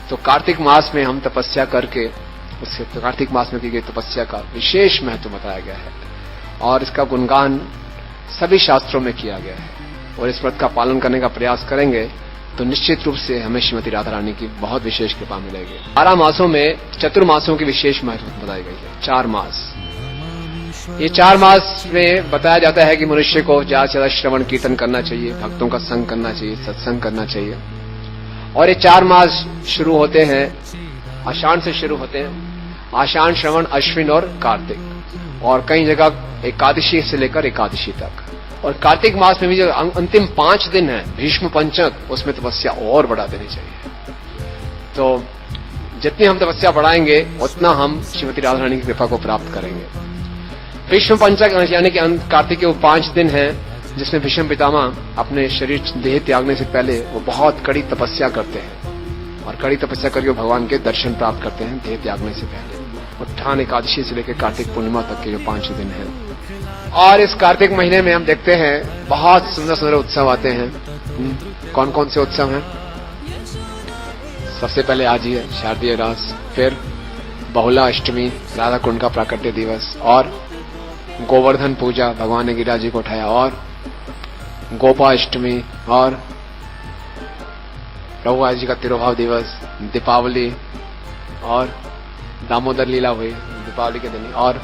तो कार्तिक मास में हम तपस्या करके उससे तो कार्तिक मास में की गई तपस्या का विशेष महत्व बताया गया है और इसका गुणगान सभी शास्त्रों में किया गया है। और इस व्रत का पालन करने का प्रयास करेंगे तो निश्चित रूप से हमें श्रीमती राधा रानी की बहुत विशेष कृपा मिलेगी। 12 मासों में चतुर्मासों की विशेष महत्व बताई गई है। 4 मास, ये 4 मास में बताया जाता है कि मनुष्य को ज्यादा से ज्यादा श्रवण कीर्तन करना चाहिए, भक्तों का संग करना चाहिए, सत्संग करना चाहिए। और ये 4 मास शुरू होते हैं आषाढ़ से शुरू होते हैं, आषाढ़, श्रवण, अश्विन और कार्तिक, और कई जगह एकादशी से लेकर एकादशी तक। और कार्तिक मास में भी जो अंतिम 5 दिन है भीष्म पंचक, उसमें तपस्या और बढ़ा देनी चाहिए। तो जितनी हम तपस्या बढ़ाएंगे उतना हम श्रीमती राधा रानी की कृपा को प्राप्त करेंगे। भीष्म पंचक यानी कि कार्तिक के वो 5 दिन हैं जिसमें भीष्म पितामह अपने शरीर देह त्यागने से पहले वो बहुत कड़ी तपस्या करते हैं और कड़ी तपस्या करके भगवान के दर्शन प्राप्त करते हैं देह त्यागने से पहले। उत्थान एकादशी से लेकर कार्तिक पूर्णिमा तक के जो 5 दिन हैं। और इस कार्तिक महीने में हम देखते हैं बहुत सुंदर सुंदर उत्सव आते हैं। कौन कौन से उत्सव हैं? सबसे पहले आज ही है शारदीय रास, फिर बहुला अष्टमी, राधा कुंड का प्राकट्य दिवस, और गोवर्धन पूजा, भगवान ने गिरिराज जी को उठाया, और गोपा अष्टमी, और प्रभुपाद जी का तिरुभाव दिवस, दीपावली, और दामोदर लीला हुई दीपावली के दिन, और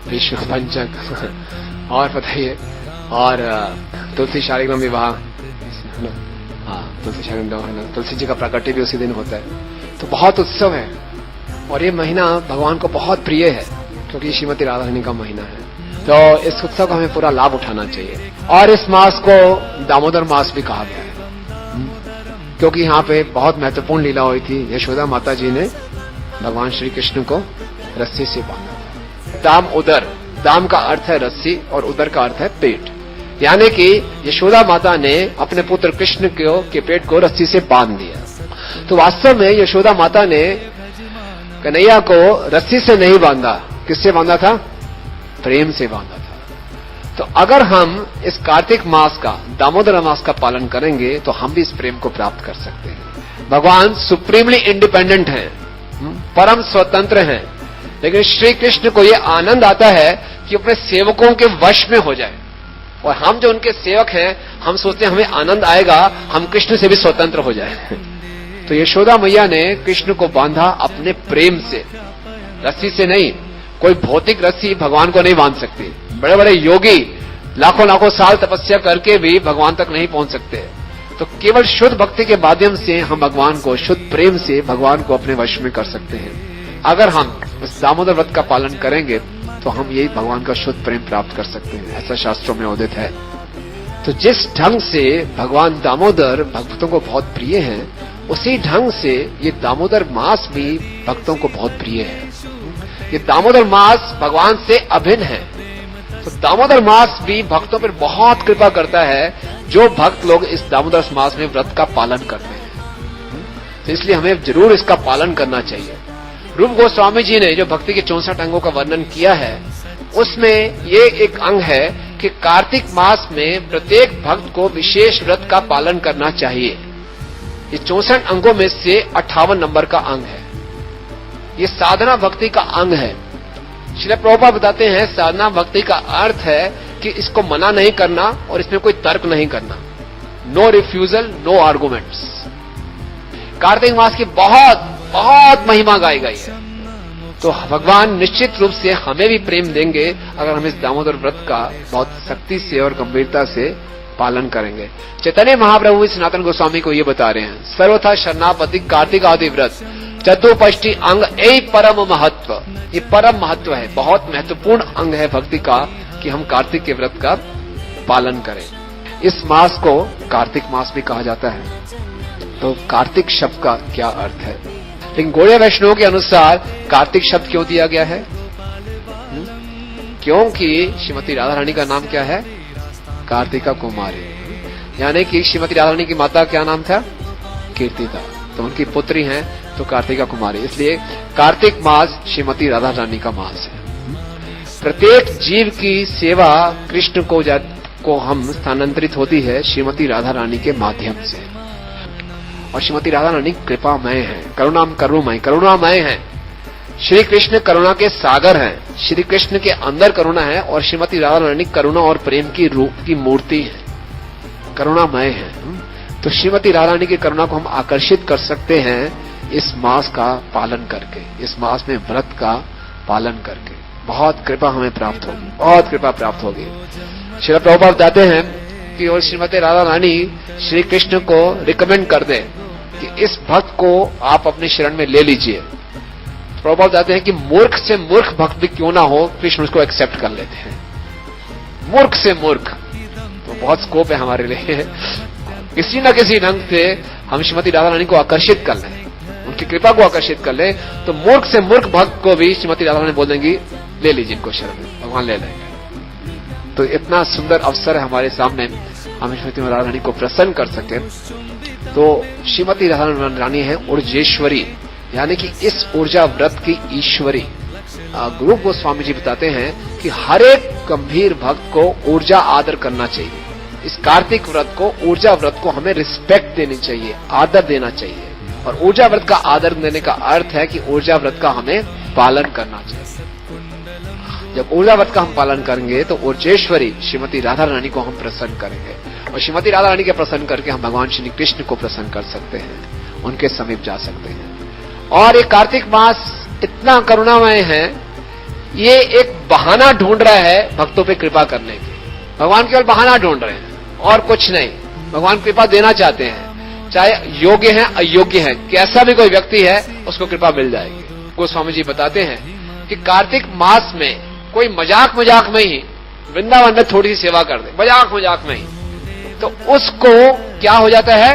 भीष्म पंचक, और बताइए, और तुलसी शालिग्राम विवाह, हाँ तुलसी शालिग्राम, तुलसी जी का प्राकट्य भी उसी दिन होता है। तो बहुत उत्सव है और ये महीना भगवान को बहुत प्रिय है क्योंकि श्रीमती राधा रानी का महीना है। तो इस उत्सव का हमें पूरा लाभ उठाना चाहिए। और इस मास को दामोदर मास भी कहा गया है क्योंकि यहाँ पे बहुत महत्वपूर्ण लीला हुई थी। यशोदा माता जी ने भगवान श्री कृष्ण को रस्सी से बांधा था। दाम उदर, दाम का अर्थ है रस्सी और उदर का अर्थ है पेट, यानी कि यशोदा माता ने अपने पुत्र कृष्ण के पेट को रस्सी से बांध दिया। तो वास्तव में यशोदा माता ने कन्हैया को रस्सी से नहीं बांधा, किससे बांधा था? प्रेम से बांधा था। तो अगर हम इस कार्तिक मास का, दामोदर मास का पालन करेंगे तो हम भी इस प्रेम को प्राप्त कर सकते हैं। भगवान सुप्रीमली इंडिपेंडेंट हैं, परम स्वतंत्र हैं, लेकिन श्री कृष्ण को यह आनंद आता है कि अपने सेवकों के वश में हो जाए। और हम जो उनके सेवक हैं, हम सोचते हैं हमें आनंद आएगा हम कृष्ण से भी स्वतंत्र हो जाए। तो यशोदा मैया ने कृष्ण को बांधा अपने प्रेम से, रस्सी से नहीं। कोई भौतिक रस्सी भगवान को नहीं बांध सकती। बड़े बड़े योगी लाखों लाखों साल तपस्या करके भी भगवान तक नहीं पहुंच सकते। तो केवल शुद्ध भक्ति के माध्यम से हम भगवान को, शुद्ध प्रेम से भगवान को अपने वश में कर सकते हैं। अगर हम इस दामोदर व्रत का पालन करेंगे तो हम यही भगवान का शुद्ध प्रेम प्राप्त कर सकते हैं, ऐसा शास्त्रों में उदित है। तो जिस ढंग से भगवान दामोदर भक्तों को बहुत प्रिय हैं, उसी ढंग से ये दामोदर मास भी भक्तों को बहुत प्रिय है। ये दामोदर मास भगवान से अभिन्न है। तो दामोदर मास भी भक्तों पर बहुत कृपा करता है जो भक्त लोग इस दामोदर मास में व्रत का पालन करते हैं। तो इसलिए हमें जरूर इसका पालन करना चाहिए। रूप गोस्वामी जी ने जो भक्ति के 64 अंगों का वर्णन किया है, उसमें ये एक अंग है कि कार्तिक मास में प्रत्येक भक्त को विशेष व्रत का पालन करना चाहिए। ये 64 अंगों में से 58 नंबर का अंग है। ये साधना भक्ति का अंग है। श्रील प्रभुपाद बताते हैं साधना भक्ति का अर्थ है कि इसको मना नहीं करना और इसमें कोई तर्क नहीं करना। No refusal, no arguments. Kartik मास की बहुत बहुत महिमा गाई गई है। तो भगवान निश्चित रूप से हमें भी प्रेम देंगे अगर हम इस दामोदर व्रत का बहुत सख्ती से और गंभीरता से पालन करेंगे। चैतन्य महाप्रभु सनातन गोस्वामी को ये बता रहे हैं, सर्वथा शरणापति कार्तिक आदि व्रत चतुष्पष्टि अंग यही परम महत्व। ये परम महत्व है, बहुत महत्वपूर्ण अंग है भक्ति का कि हम कार्तिक के व्रत का पालन करें। इस मास को कार्तिक मास भी कहा जाता है। तो कार्तिक शब्द का क्या अर्थ है? लेकिन गौड़ीय वैष्णव के अनुसार कार्तिक शब्द क्यों दिया गया है? क्योंकि श्रीमती राधा रानी का नाम क्या है? कार्तिका कुमारी, यानी कि श्रीमती राधा रानी की माता क्या नाम था? कीर्तिदा। तो उनकी पुत्री हैं तो कार्तिका कुमारी, इसलिए कार्तिक मास श्रीमती राधा रानी का मास है। प्रत्येक जीव की सेवा कृष्ण को हम स्थानांतरित होती है श्रीमती राधा रानी के माध्यम से। और श्रीमती राधा रानी कृपामय है, करुणामय है। श्री कृष्ण करुणा के सागर हैं, श्री कृष्ण के अंदर करुणा है और श्रीमती राधा रानी करुणा और प्रेम की रूप की मूर्ति है, करुणामय है। तो श्रीमती राधा रानी की करुणा को हम आकर्षित कर सकते हैं इस मास का पालन करके, इस मास में व्रत का पालन करके। बहुत कृपा हमें प्राप्त होगी, बहुत कृपा प्राप्त होगी। श्रील प्रभुपाद बताते हैं कि और श्रीमती राधा रानी श्री कृष्ण को रिकमेंड कर दे कि इस भक्त को आप अपने शरण में ले लीजिए। प्रभुपाद बताते हैं कि मूर्ख से मूर्ख भक्त भी क्यों ना हो, कृष्ण उसको एक्सेप्ट कर लेते हैं। मूर्ख से मूर्ख, तो बहुत स्कोप है हमारे लिए। किसी न किसी ढंग से हम श्रीमती राधा रानी को आकर्षित कर लें, उनकी कृपा को आकर्षित कर ले, तो मूर्ख से मूर्ख भक्त को भी श्रीमती राधा रानी बोल देंगी ले लीजिए इनको शरण में, भगवान ले लेंगे। तो इतना सुंदर अवसर है हमारे सामने, हम श्रीमती राधा रानी को प्रसन्न कर सके। तो श्रीमती राधा रानी है ऊर्जेश्वरी, यानी कि इस ऊर्जा व्रत की ईश्वरी। गुरु गोस्वामी जी बताते हैं कि हर एक गंभीर भक्त को ऊर्जा आदर करना चाहिए। इस कार्तिक व्रत को, ऊर्जा व्रत को हमें रिस्पेक्ट देनी चाहिए, आदर देना चाहिए। और ऊर्जा व्रत का आदर देने का अर्थ है कि ऊर्जा व्रत का हमें पालन करना चाहिए। जब ऊर्जा व्रत का हम पालन करेंगे तो ऊर्जेश्वरी श्रीमती राधा रानी को हम प्रसन्न करेंगे, और श्रीमती राधा रानी के प्रसन्न करके हम भगवान श्री कृष्ण को प्रसन्न कर सकते हैं, उनके समीप जा सकते हैं। और ये कार्तिक मास इतना करुणामय है, ये एक बहाना ढूंढ रहा है भक्तों पे कृपा करने की। भगवान केवल बहाना ढूंढ रहे हैं और कुछ नहीं। भगवान कृपा देना चाहते हैं, चाहे योग्य है अयोग्य है, कैसा भी कोई व्यक्ति है उसको कृपा मिल जाएगी। गोस्वामी जी बताते हैं कि कार्तिक मास में कोई मजाक में ही वृंदावन में थोड़ी सी सेवा कर दे, मजाक में ही, तो उसको क्या हो जाता है,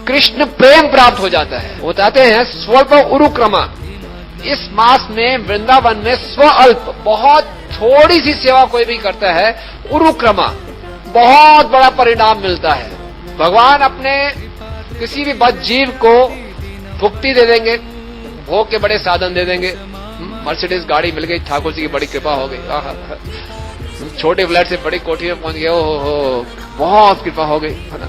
कृष्ण प्रेम प्राप्त हो जाता है। वो बताते हैं स्वल्प उरुक्रमा, इस मास में वृंदावन में स्वअल्प, बहुत थोड़ी सी सेवा कोई भी करता है, उरुक्रमा, बहुत बड़ा परिणाम मिलता है। भगवान अपने किसी भी बद्ध जीव को भुक्ति दे देंगे, भोग के बड़े साधन दे देंगे। मर्सिडीज गाड़ी मिल गई, ठाकुर जी की बड़ी कृपा हो गई। छोटे फ्लैट से बड़ी कोठी में पहुंच गए, ओहो बहुत कृपा हो गई, है ना।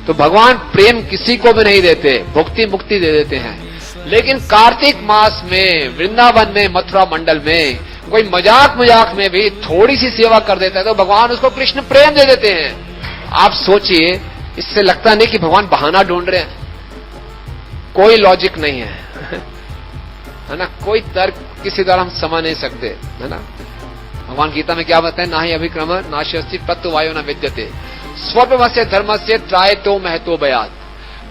तो भगवान प्रेम किसी को भी नहीं देते, भुक्ति मुक्ति दे देते हैं। लेकिन कार्तिक मास में वृंदावन में, मथुरा मंडल में कोई मजाक में भी थोड़ी सी सेवा कर देता है तो भगवान उसको कृष्ण प्रेम दे देते हैं। आप सोचिए, इससे लगता नहीं कि भगवान बहाना ढूंढ रहे हैं। कोई लॉजिक नहीं है, है ना, कोई तर्क किसी द्वारा हम समझ नहीं सकते, है ना। भगवान गीता में क्या बताते हैं, ना ही अभिक्रम नाश्यस्ति प्रत्यवायो न विद्यते स्वप्नवस्य धर्मस्य त्रायतो महतो बयात।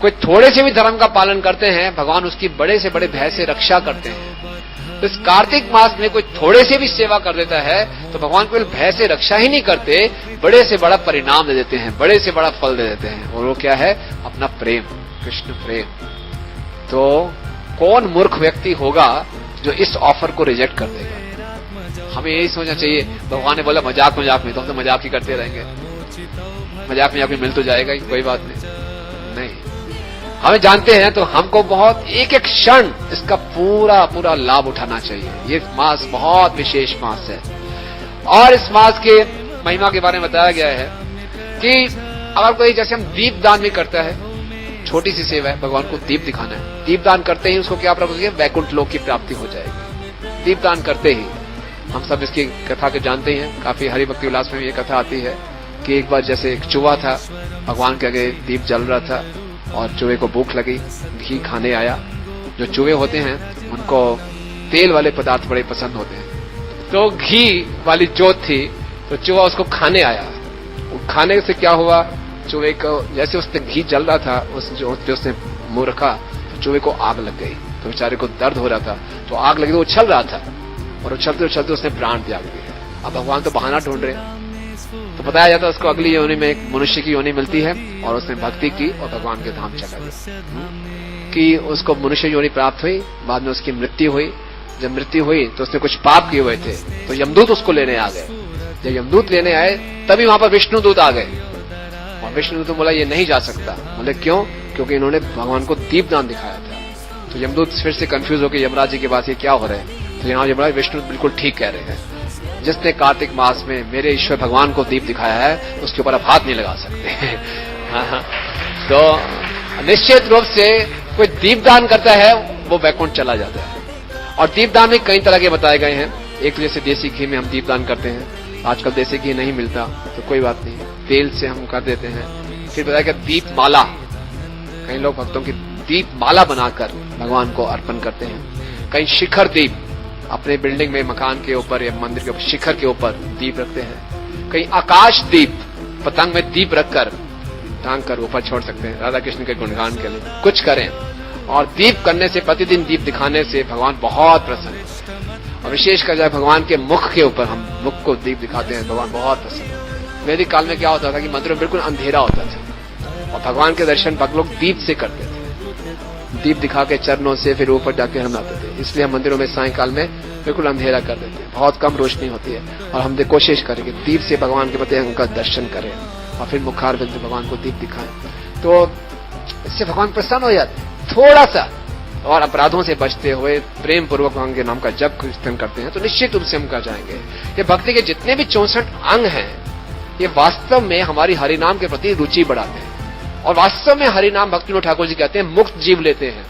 कोई थोड़े से भी धर्म का पालन करते हैं, भगवान उसकी बड़े से बड़े भय से रक्षा करते हैं। तो इस कार्तिक मास में कोई थोड़े से भी सेवा कर देता है तो भगवान केवल भय से रक्षा ही नहीं करते, बड़े से बड़ा परिणाम दे देते हैं, बड़े से बड़ा फल दे देते हैं। और वो क्या है, अपना प्रेम, कृष्ण प्रेम। तो कौन मूर्ख व्यक्ति होगा जो इस ऑफर को रिजेक्ट कर देगा। हमें यही सोचना चाहिए, भगवान ने बोला मजाक में, तो हम तो मजाक ही करते रहेंगे, मजाक में मिल तो जाएगा ही, कोई बात नहीं। हमें जानते हैं तो हमको बहुत एक एक क्षण इसका पूरा लाभ उठाना चाहिए। ये मास बहुत विशेष मास है। और इस मास के महिमा के बारे में बताया गया है कि अगर कोई, जैसे हम दीप दान भी करता है, छोटी सी सेवा है, भगवान को दीप दिखाना है, दीप दान करते ही उसको क्या प्राप्त होगी, वैकुंठ लोक की प्राप्ति हो जाएगी। दीप दान करते ही हम सब इसकी कथा के जानते हैं, काफी हरि भक्ति विलास में ये कथा आती है कि एक बार जैसे एक चूहा था, भगवान के आगे दीप जल रहा था और चूहे को भूख लगी, घी खाने आया। जो चूहे होते हैं उनको तेल वाले पदार्थ बड़े पसंद होते हैं, तो घी वाली जोत थी तो चूहा उसको खाने आया। वो खाने से क्या हुआ, चूहे को जैसे उसने घी जल रहा था, उस जोत पे उसने मुंह रखा तो चूहे को आग लग गई। तो बेचारे को दर्द हो रहा था, तो आग लगी तो उछल रहा था और उछलते उसने प्राण त्याग दिया। अब भगवान तो बहाना ढूंढ रहे, तो बताया जाता है उसको अगली योनि में एक मनुष्य की योनि मिलती है और उसने भक्ति की और भगवान के धाम चला गया। कि उसको मनुष्य योनि प्राप्त हुई, बाद में उसकी मृत्यु हुई। जब मृत्यु हुई तो उसने कुछ पाप किए हुए थे, तो यमदूत उसको लेने आ गए। जब यमदूत लेने आए तभी वहां पर विष्णुदूत आ गए और विष्णुदूत बोला ये नहीं जा सकता। बोले क्यों, क्योंकि इन्होंने भगवान को दीपदान दिखाया था। तो यमदूत फिर से कंफ्यूज होकर यमराज जी के पास ये क्या हो रहा है, तो यहाँ यमराज विष्णु बिल्कुल ठीक कह रहे हैं, जिसने कार्तिक मास में मेरे ईश्वर भगवान को दीप दिखाया है उसके ऊपर आप हाथ नहीं लगा सकते। तो निश्चित रूप से कोई दीपदान करता है वो वैकुंठ चला जाता है। और दीपदान में कई तरह के बताए गए हैं। एक तो जैसे देसी घी में हम दीपदान करते हैं, आजकल देसी घी नहीं मिलता तो कोई बात नहीं, तेल से हम कर देते हैं। फिर बताया गया दीप माला, कई लोग भक्तों की दीप माला बनाकर भगवान को अर्पण करते हैं। कई शिखर दीप अपने बिल्डिंग में, मकान के ऊपर या मंदिर के ऊपर शिखर के ऊपर दीप रखते हैं। कई आकाश दीप, पतंग में दीप रखकर टांग कर ऊपर छोड़ सकते हैं राधा कृष्ण के गुणगान के लिए। कुछ करें, और दीप करने से, प्रतिदिन दीप दिखाने से भगवान बहुत प्रसन्न होते हैं। और विशेषकर जब भगवान के मुख के ऊपर हम मुख को दीप दिखाते हैं, भगवान बहुत प्रसन्न होते हैं। वैदिक काल में क्या होता था कि मंदिर में बिल्कुल अंधेरा होता था और भगवान के दर्शन भक्त लोग दीप से करते थे। दीप दिखा के चरणों से फिर ऊपर जाके हम आते थे। इसलिए हम मंदिरों में सायंकाल में बिल्कुल अंधेरा कर देते हैं, बहुत कम रोशनी होती है। और हम कोशिश करेंगे दीप से भगवान के प्रति उनका दर्शन करें और फिर मुखारविंद में भगवान को दीप दिखाएं, तो इससे भगवान प्रसन्न हो जाते हैं थोड़ा सा। और अपराधों से बचते हुए प्रेम पूर्वक भगवान के नाम का जप कीर्तन करते हैं तो निश्चित रूप से हम कर जाएंगे। ये भक्ति के जितने भी 64 अंग हैं, ये वास्तव में हमारी हरिनाम के प्रति रुचि बढ़ाते हैं। और वास्तव में हरिनाम, भक्ति विनोद ठाकुर जी कहते हैं, मुक्त जीव लेते हैं।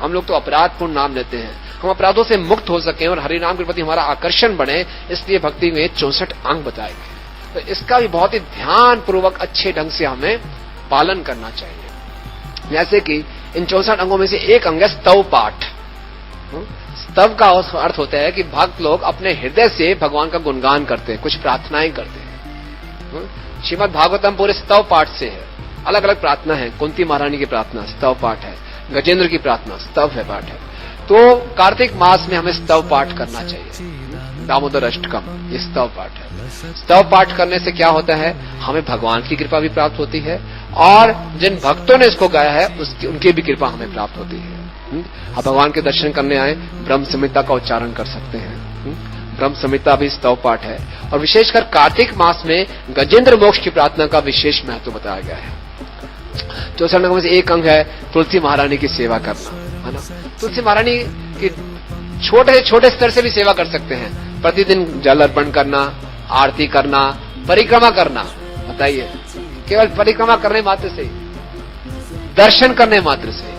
हम लोग तो अपराधपूर्ण नाम लेते हैं, हम अपराधों से मुक्त हो सकें और हरिनाम के प्रति हमारा आकर्षण बढ़े, इसलिए भक्ति में 64 अंग बताए गए। तो इसका भी बहुत ही ध्यान पूर्वक अच्छे ढंग से हमें पालन करना चाहिए। जैसे कि इन 64 अंगों में से एक अंग है स्तव पाठ। स्तव का अर्थ होता है कि भक्त लोग अपने हृदय से भगवान का गुणगान करते हैं, कुछ प्रार्थनाएं करते हैं। श्रीमद् भागवतम पूरे स्तव पाठ से है। अलग अलग प्रार्थना है, कुंती महारानी की प्रार्थना स्तव पाठ है, गजेंद्र की प्रार्थना स्तव है पाठ है। तो कार्तिक मास में हमें स्तव पाठ करना चाहिए। दामोदर अष्टकम ये स्तव पाठ है। स्तव पाठ करने से क्या होता है, हमें भगवान की कृपा भी प्राप्त होती है और जिन भक्तों ने इसको गाया है उनकी भी कृपा हमें प्राप्त होती है। आप भगवान के दर्शन करने आए, ब्रह्म संहिता का उच्चारण कर सकते हैं। ब्रह्म संहिता भी स्तव पाठ है। और विशेषकर कार्तिक मास में गजेंद्र मोक्ष की प्रार्थना का विशेष महत्व बताया गया है। 64 अंगों में से एक अंग है तुलसी महारानी की सेवा करना, है ना। तुलसी महारानी की छोटे से छोटे स्तर से भी सेवा कर सकते हैं। प्रतिदिन जल अर्पण करना, आरती करना, परिक्रमा करना। बताइए, केवल परिक्रमा करने मात्र से, दर्शन करने मात्र से,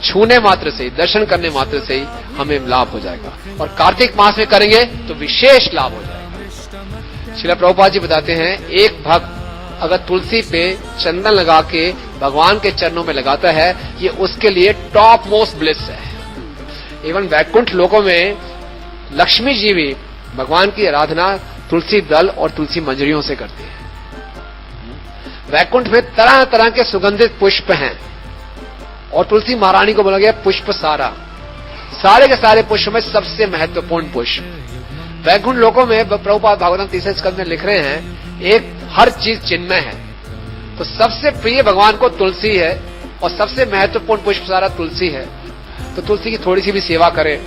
छूने मात्र से, दर्शन करने मात्र से ही हमें लाभ हो जाएगा। और कार्तिक मास में करेंगे तो विशेष लाभ हो जाएगा। श्रील प्रभुपाद जी बताते हैं, एक भक्त अगर तुलसी पे चंदन लगा के भगवान के चरणों में लगाता है, ये उसके लिए टॉप मोस्ट ब्लिस है। इवन वैकुंठ लोकों में लक्ष्मी जी भी भगवान की आराधना तुलसी दल और तुलसी मंजरियों से करती है। वैकुंठ में तरह तरह के सुगंधित पुष्प हैं और तुलसी महारानी को बोला गया पुष्प सारा। सारे के सारे पुष्प में सबसे महत्वपूर्ण पुष्प। वैकुंठ लोकों में प्रभुपाद भागवतम 3 स्कंद में लिख रहे हैं, एक हर चीज चिन्मय है, तो सबसे प्रिय भगवान को तुलसी है और सबसे महत्वपूर्ण पुष्प सारा तुलसी है। तो तुलसी की थोड़ी सी भी सेवा करें।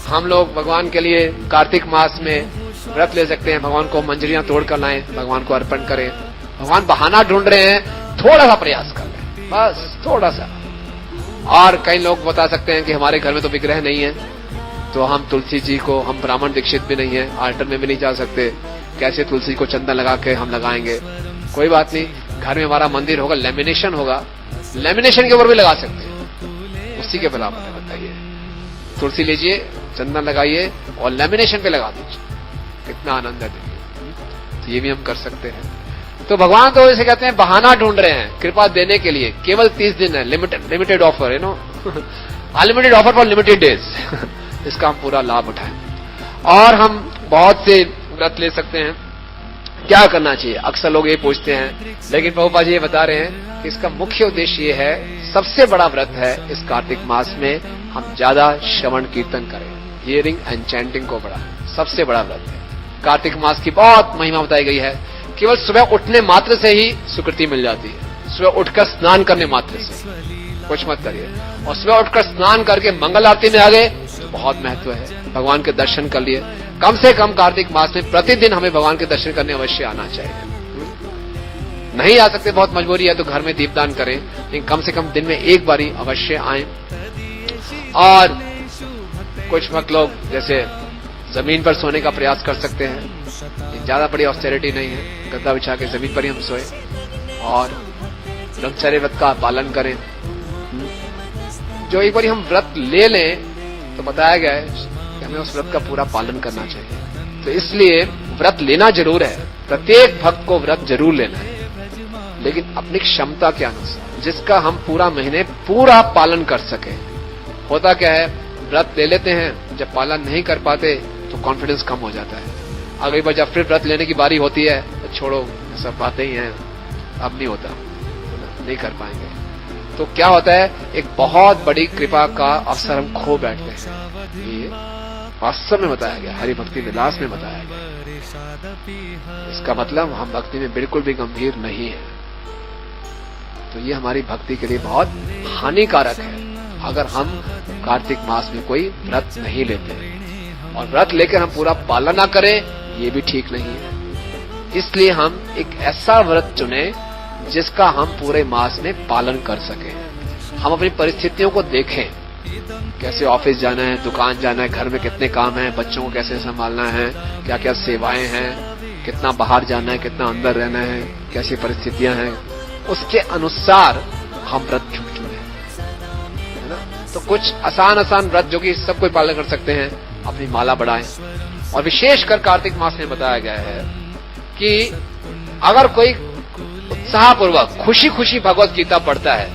हम लोग भगवान के लिए कार्तिक मास में व्रत ले सकते हैं, भगवान को मंजरियां तोड़कर लाएं, भगवान को अर्पण करें। भगवान बहाना ढूंढ रहे हैं, थोड़ा सा प्रयास कर लें, बस थोड़ा सा। और कई लोग बता सकते हैं कि हमारे घर में तो विग्रह नहीं है, तो हम तुलसी जी को, हम ब्राह्मण दीक्षित भी नहीं है, आल्टर में भी नहीं जा सकते, कैसे तुलसी को चंदन लगा के हम लगाएंगे। कोई बात नहीं, घर में हमारा मंदिर होगा, लेमिनेशन होगा, लेमिनेशन के ऊपर भी लगा सकते हैं, उसी के बराबर है। बताइए, तुलसी लीजिए, चंदन लगाइए और लेमिनेशन पे लगा दीजिए, कितना आनंद है। तो ये भी हम कर सकते हैं। तो भगवान तो इसे कहते हैं बहाना ढूंढ रहे हैं कृपा देने के लिए। केवल 30 दिन है, लिमिटेड ऑफर है, no unlimited offer for limited days. इसका हम पूरा लाभ उठाएं और हम बहुत से व्रत ले सकते हैं। क्या करना चाहिए, अक्सर लोग ये पूछते हैं, लेकिन प्रभुपाद जी ये बता रहे हैं कि इसका मुख्य उद्देश्य ये है, सबसे बड़ा व्रत है इस कार्तिक मास में हम ज्यादा श्रवण कीर्तन करें, हियरिंग एंड चैंटिंग को बढ़ाएं। सबसे बड़ा व्रत है। कार्तिक मास की बहुत महिमा बताई गई है। केवल सुबह उठने मात्र से ही सुकृति मिल जाती है। सुबह उठकर स्नान करने मात्र से, कुछ मत करिए, और सुबह उठकर स्नान करके मंगल आरती में आ गए तो बहुत महत्व है। भगवान के दर्शन कर लिए। कम से कम कार्तिक मास में प्रतिदिन हमें भगवान के दर्शन करने अवश्य आना चाहिए। नहीं आ सकते, बहुत मजबूरी है, तो घर में दीपदान करें, लेकिन कम से कम दिन में एक बारी अवश्य आए। और कुछ भक्त लोग जैसे जमीन पर सोने का प्रयास कर सकते हैं। ज्यादा बड़ी ऑस्टेरिटी नहीं है, गद्दा बिछा के जमीन पर ही हम सोए और ब्रह्मचर्य व्रत का पालन करें। जो एक बार हम व्रत ले लें तो बताया गया है कि हमें उस व्रत का पूरा पालन करना चाहिए। तो इसलिए व्रत लेना जरूर है, प्रत्येक भक्त को व्रत जरूर लेना है, लेकिन अपनी क्षमता के अनुसार, जिसका हम पूरा महीने पूरा पालन कर सके। होता क्या है, व्रत ले लेते हैं, जब पालन नहीं कर पाते तो कॉन्फिडेंस कम हो जाता है। अगली बार जब फिर व्रत लेने की बारी होती है तो छोड़ो, सब बातें ही हैं, अब नहीं होता, नहीं कर पाएंगे। तो क्या होता है, एक बहुत बड़ी कृपा का अवसर हम खो बैठते हैं। ये वास्तव में बताया गया, हरि भक्ति विलास में बताया गया। इसका मतलब हम भक्ति में बिल्कुल भी गंभीर नहीं है। तो ये हमारी भक्ति के लिए बहुत हानिकारक है अगर हम कार्तिक मास में कोई व्रत नहीं लेते, और व्रत लेकर हम पूरा पालन ना करें, ये भी ठीक नहीं है। इसलिए हम एक ऐसा व्रत चुने जिसका हम पूरे मास में पालन कर सकें। हम अपनी परिस्थितियों को देखें, कैसे ऑफिस जाना है, दुकान जाना है, घर में कितने काम हैं, बच्चों को कैसे संभालना है, क्या क्या सेवाएं हैं, कितना बाहर जाना है, कितना अंदर रहना है, कैसी परिस्थितियां हैं, उसके अनुसार हम व्रत चुने, है ना। तो कुछ आसान व्रत जो कि सब कोई पालन कर सकते हैं, अपनी माला बढ़ाएं। और विशेषकर कार्तिक मास में बताया गया है कि अगर कोई उत्साहपूर्वक खुशी खुशी भगवत गीता पढ़ता है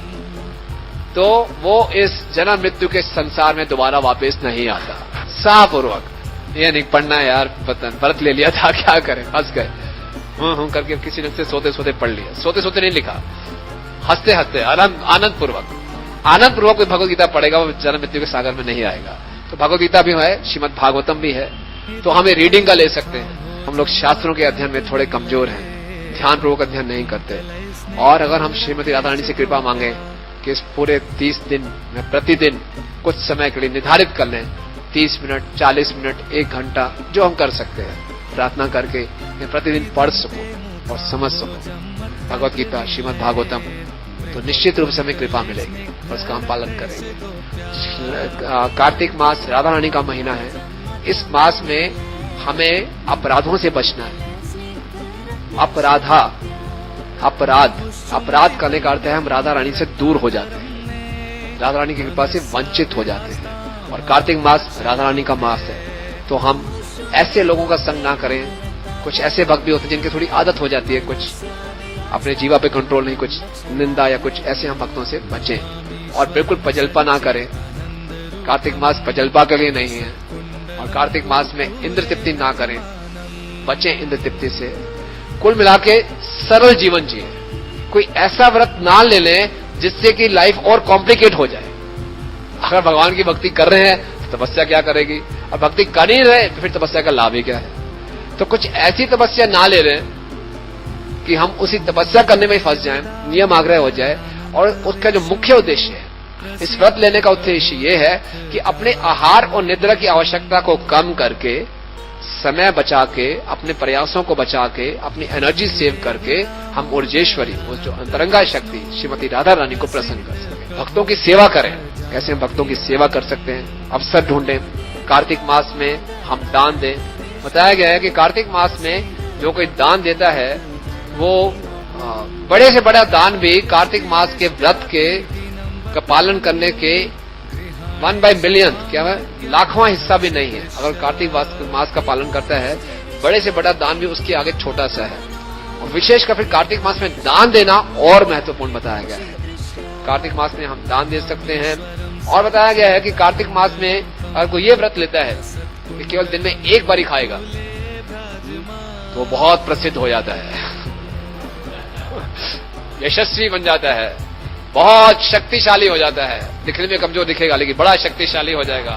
तो वो इस जन्म मृत्यु के संसार में दोबारा वापस नहीं आता। उत्साहपूर्वक, ये नहीं पढ़ना है यार, व्रत ले लिया था, क्या करें, हंस गए, हूं करके किसी ने से सोते सोते पढ़ लिया, सोते सोते नहीं लिखा, हंसते हंसते आनंद पूर्वक कोई भगवत गीता पढ़ेगा, वो जन्म मृत्यु के सागर में नहीं आएगा। तो भगवत गीता भी है, श्रीमद् भागवतम भी है, तो हमें रीडिंग का ले सकते हैं। हम लोग शास्त्रों के अध्ययन में थोड़े कमजोर हैं, ध्यान पूर्वक अध्ययन नहीं करते। और अगर हम श्रीमती राधा रानी से कृपा मांगे कि इस पूरे 30 दिन में प्रतिदिन कुछ समय के लिए निर्धारित कर लें, 30 मिनट, 40 मिनट, 1 घंटा, जो हम कर सकते हैं, प्रार्थना करके मैं प्रतिदिन पढ़ सकूं और समझ सकूं भगवत गीता, श्रीमद् भागवतम, तो निश्चित रूप से हमें कृपा मिलेगी और उसका हम पालन करेंगे। कार्तिक मास राधा रानी का महीना है। इस मास में हमें अपराधों से बचना है। अपराध करने का अर्थ है हम राधा रानी से दूर हो जाते हैं, राधा रानी की कृपा से वंचित हो जाते हैं। और कार्तिक मास राधा रानी का मास है, तो हम ऐसे लोगों का संग ना करें। कुछ ऐसे भक्त भी होते हैं जिनकी थोड़ी आदत हो जाती है, कुछ अपने जीवा पे कंट्रोल नहीं, कुछ निंदा या कुछ ऐसे हम भक्तों से बचें। और बिल्कुल पजल्पा ना करें। कार्तिक मास पजल्पा के लिए नहीं है। और कार्तिक मास में इंद्र तृप्ति ना करें, बचें इंद्र तृप्ति से। कुल मिला के सरल जीवन जिए। कोई ऐसा व्रत ना ले लें जिससे कि लाइफ और कॉम्प्लिकेट हो जाए। अगर भगवान की भक्ति कर रहे हैं तो तपस्या क्या करेगी, और भक्ति कर नहीं रहे तो फिर तपस्या का लाभ ही क्या है। तो कुछ ऐसी तपस्या ना ले रहे कि हम उसी तपस्या करने में फंस जाएं, नियम आग्रह हो जाए। और उसका जो मुख्य उद्देश्य है, इस व्रत लेने का उद्देश्य ये है कि अपने आहार और निद्रा की आवश्यकता को कम करके, समय बचा के, अपने प्रयासों को बचा के, अपनी एनर्जी सेव करके हम ऊर्जेश्वरी, उस जो अंतरंगा शक्ति श्रीमती राधा रानी को प्रसन्न कर सकें। भक्तों की सेवा करें। कैसे हम भक्तों की सेवा कर सकते हैं, अवसर ढूंढें। कार्तिक मास में हम दान दें। बताया गया है कि कार्तिक मास में जो कोई दान देता है वो बड़े से बड़ा दान भी कार्तिक मास के व्रत के का पालन करने के 1/1,000,000 क्या है, लाखवां हिस्सा भी नहीं है। अगर कार्तिक मास का पालन करता है, बड़े से बड़ा दान भी उसके आगे छोटा सा है। और विशेषकर फिर कार्तिक मास में दान देना और महत्वपूर्ण बताया गया है। कार्तिक मास में हम दान दे सकते हैं। और बताया गया है कि कार्तिक मास में अगर कोई ये व्रत लेता है कि केवल दिन में एक बार ही खाएगा तो बहुत प्रसिद्ध हो जाता है, यशस्वी बन जाता है, बहुत शक्तिशाली हो जाता है। दिखने में कमजोर दिखेगा लेकिन बड़ा शक्तिशाली हो जाएगा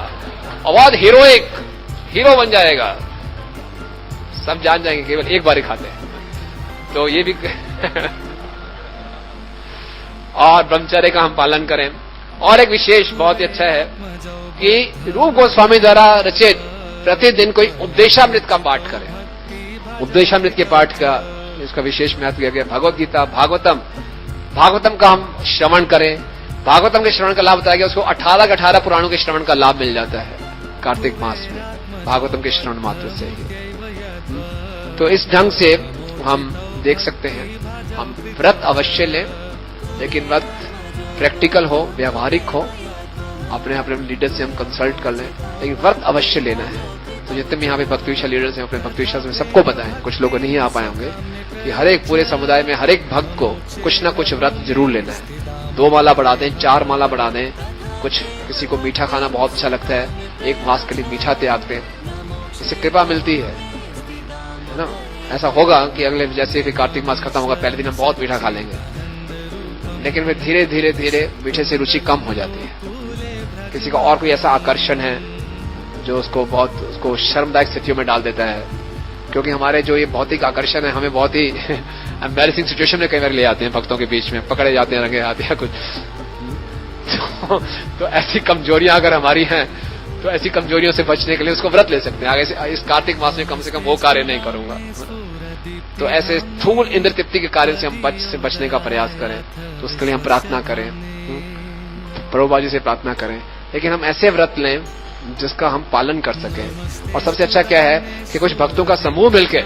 और बहुत हीरो बन जाएगा। सब जान जाएंगे केवल एक बार ही खाते हैं। तो ये भी और ब्रह्मचर्य का हम पालन करें। और एक विशेष बहुत ही अच्छा है कि रूप गोस्वामी द्वारा रचित प्रतिदिन कोई उपदेशामृत का पाठ करें। उपदेशामृत के पाठ का इसका विशेष महत्व किया गया। भगवत गीता, भागवतम का हम श्रवण करें। भागवतम के श्रवण का लाभ बताया गया, उसको 18 के 18 पुराणों के श्रवण का लाभ मिल जाता है कार्तिक मास में, भागवतम के श्रवण मात्र से ही। तो इस ढंग से हम देख सकते हैं, हम व्रत अवश्य लें, लेकिन व्रत प्रैक्टिकल हो, व्यवहारिक हो, अपने अपने लीडर से हम कंसल्ट कर लें, लेकिन व्रत अवश्य लेना है। तो जितने भी यहाँ पे भक्ति विशाल लीडर्स हैं, अपने भक्ति विशाल में सबको बताएं, कुछ लोग नहीं आ पाए होंगे, कि हर एक पूरे समुदाय में हर एक भक्त को कुछ ना कुछ व्रत जरूर लेना है। 2 माला बढ़ा दें, 4 माला बढ़ा दें, कुछ किसी को मीठा खाना बहुत अच्छा लगता है, 1 मास के लिए मीठा त्याग दें, इससे कृपा मिलती है ना। ऐसा होगा कि अगले जैसे फिर कार्तिक मास खत्म होगा, पहले दिन हम बहुत मीठा खा लेंगे, लेकिन फिर धीरे धीरे धीरे मीठे से रुचि कम हो जाती है। किसी का और कोई ऐसा आकर्षण है जो उसको शर्मदायक स्थितियों में डाल देता है, क्योंकि हमारे जो ये भौतिक आकर्षण है हमें बहुत ही एम्बैरेसिंग सिचुएशन में कई बार ले आते हैं, भक्तों के बीच में पकड़े जाते हैं, रंगे हाथ या कुछ। तो ऐसी कमजोरियां अगर हमारी हैं, तो ऐसी कमजोरियों से बचने के लिए उसको व्रत ले सकते हैं। आगे से इस कार्तिक मास में कम से कम वो कार्य नहीं करूंगा। तो ऐसे स्थूल इंद्र तृप्ति के कार्य से हम बचने का प्रयास करें, तो उसके लिए हम प्रार्थना करें, प्रभुपाद जी से प्रार्थना करें, लेकिन हम ऐसे व्रत लें जिसका हम पालन कर सकें। और सबसे अच्छा क्या है कि कुछ भक्तों का समूह मिलकर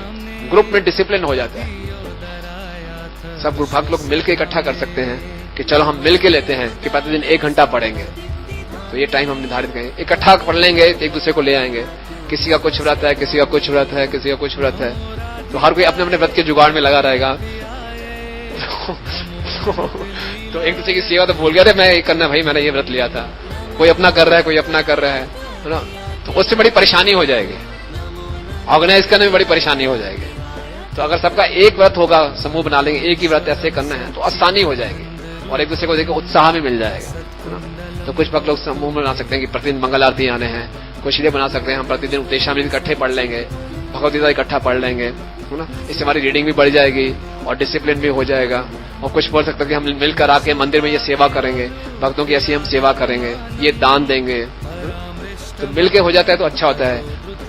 ग्रुप में डिसिप्लिन हो जाता है। सब ग्रुप भक्त लोग मिलकर इकट्ठा कर सकते हैं कि चलो हम मिलके लेते हैं कि प्रतिदिन 1 घंटा पढ़ेंगे, तो ये टाइम हम निर्धारित करेंगे, इकट्ठा पढ़ लेंगे, एक दूसरे को ले आएंगे। किसी का कुछ व्रत है, किसी का कुछ व्रत है, किसी का कुछ व्रत है, तो हर कोई अपने अपने व्रत के जुगाड़ में लगा रहेगा। तो एक दूसरे की सेवा तो भूल गया, मैं ये करना भाई, मैंने ये व्रत लिया था, कोई अपना कर रहा है, कोई अपना कर रहा है ना। तो उससे बड़ी परेशानी हो जाएगी, ऑर्गेनाइज करने में बड़ी परेशानी हो जाएगी। तो अगर सबका एक व्रत होगा, समूह बना लेंगे, एक ही व्रत ऐसे करना है, तो आसानी हो जाएगी और एक दूसरे को देखकर उत्साह भी मिल जाएगा, है ना। तो कुछ भक्त लोग समूह बना सकते हैं कि प्रतिदिन मंगल आरती आने हैं, कुछ ये बना सकते हैं हम प्रतिदिन उपदेशामृत इकट्ठे पढ़ लेंगे, भगवद गीता इकट्ठा पढ़ लेंगे, है ना। इससे हमारी रीडिंग भी बढ़ जाएगी और डिसिप्लिन भी हो जाएगा। और कुछ बोल सकते हैं कि हम मिलकर आके मंदिर में ये सेवा करेंगे, भक्तों की ऐसी हम सेवा करेंगे, ये दान देंगे, तो मिलके हो जाता है तो अच्छा होता है।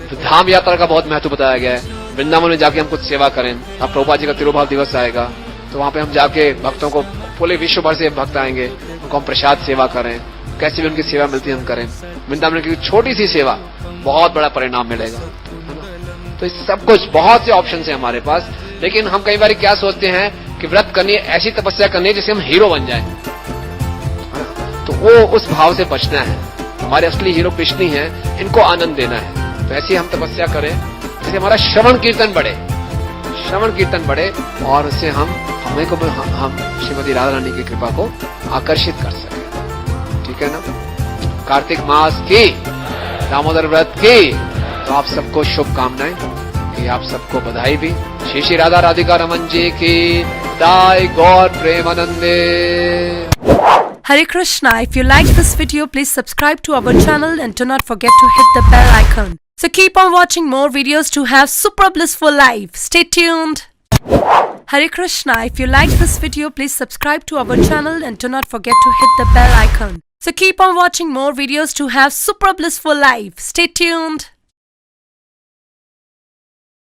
तो धाम यात्रा का बहुत महत्व बताया गया है। वृंदावन में जाके हम कुछ सेवा करें। अब प्रभुपाद जी का तिरुभाव दिवस आएगा, तो वहां पे हम जाके भक्तों को, पूरे विश्व भर से भक्त आएंगे, उनको हम प्रसाद सेवा करें, कैसी भी उनकी सेवा मिलती है हम करें। वृंदावन की छोटी सी सेवा बहुत बड़ा परिणाम मिलेगा। तो सब कुछ, बहुत से ऑप्शन है हमारे पास, लेकिन हम कई बार क्या सोचते हैं कि व्रत करनी है, ऐसी तपस्या करनी है जिससे हम हीरो बन जाएं। तो वो उस भाव से बचना है। हमारे असली हीरो कृष्ण ही हैं, इनको आनंद देना है। तो ऐसी हम तपस्या करें जिससे हमारा श्रवण कीर्तन बढ़े, और उससे हम श्रीमती राधा रानी की कृपा को आकर्षित कर सके। ठीक है ना। कार्तिक मास की, दामोदर व्रत की, तो आप सबको शुभकामनाएं, कि आप सबको बधाई भी। श्री श्री राधा राधिका रमन जी की दाई गौर प्रेमानंदे। Hare Krishna. If you like this video, please subscribe to our channel and do not forget to hit the bell icon. So keep on watching more videos to have super blissful life. Stay tuned. Hare Krishna. If you like this video, please subscribe to our channel and do not forget to hit the bell icon. So keep on watching more videos to have super blissful life. Stay tuned.